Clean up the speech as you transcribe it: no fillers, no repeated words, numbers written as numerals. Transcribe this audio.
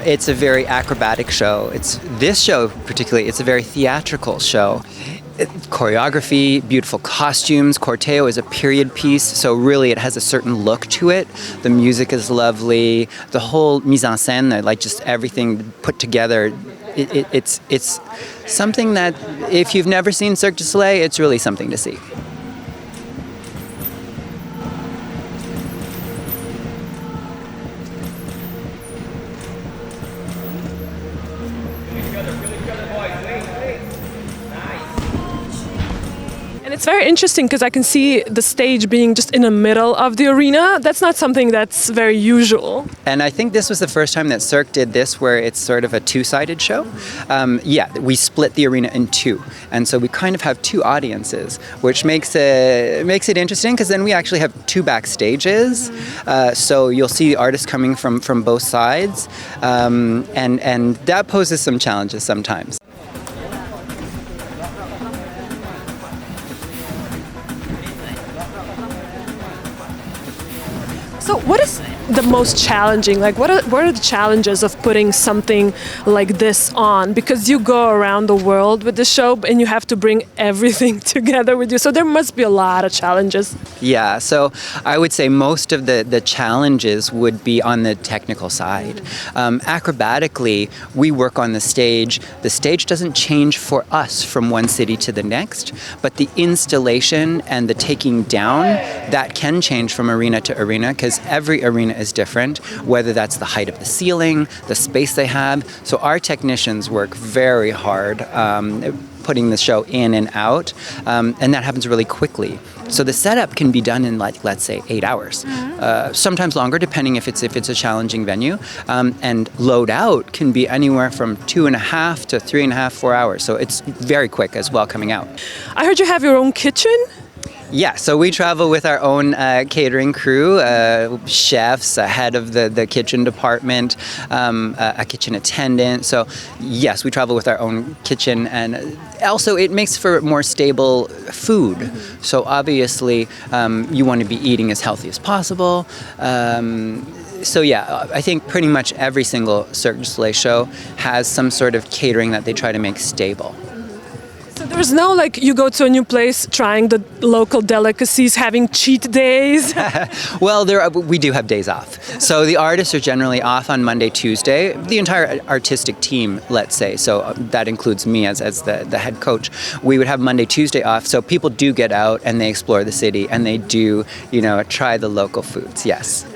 it's a very acrobatic show. This show particularly, it's a very theatrical show. Choreography, beautiful costumes. Corteo is a period piece, so really it has a certain look to it. The music is lovely. The whole mise en scène, like just everything put together, it's something that if you've never seen Cirque du Soleil, it's really something to see. And it's very interesting because I can see the stage being just in the middle of the arena. That's not something that's very usual. And I think this was the first time that Cirque did this, where it's sort of a two-sided show. We split the arena in two. And so we kind of have two audiences, which makes it interesting because then we actually have two backstages. So you'll see artists coming from both sides. And that poses some challenges sometimes. So what is the most challenging? Like, what are the challenges of putting something like this on? Because you go around the world with the show and you have to bring everything together with you. So there must be a lot of challenges. Yeah, so I would say most of the challenges would be on the technical side. Acrobatically, we work on the stage. The stage doesn't change for us from one city to the next, but the installation and the taking down, that can change from arena to arena because every arena is different, whether that's the height of the ceiling, the space they have. So our technicians work very hard putting the show in and out, and that happens really quickly. So the setup can be done in, like, let's say 8 hours, sometimes longer depending if it's a challenging venue, and load out can be anywhere from 2.5 to 3.5, 4 hours. So it's very quick as well coming out. I heard you have your own kitchen. Yeah, so we travel with our own catering crew, chefs, a head of the kitchen department, a kitchen attendant. So yes, we travel with our own kitchen, and also it makes for more stable food. So obviously you want to be eating as healthy as possible. So yeah, I think pretty much every single Cirque du Soleil show has some sort of catering that they try to make stable. So there's no, like, you go to a new place trying the local delicacies, having cheat days? Well, we do have days off. So the artists are generally off on Monday, Tuesday. The entire artistic team, let's say, so that includes me as the head coach. We would have Monday, Tuesday off. So people do get out and they explore the city and they do, try the local foods, yes.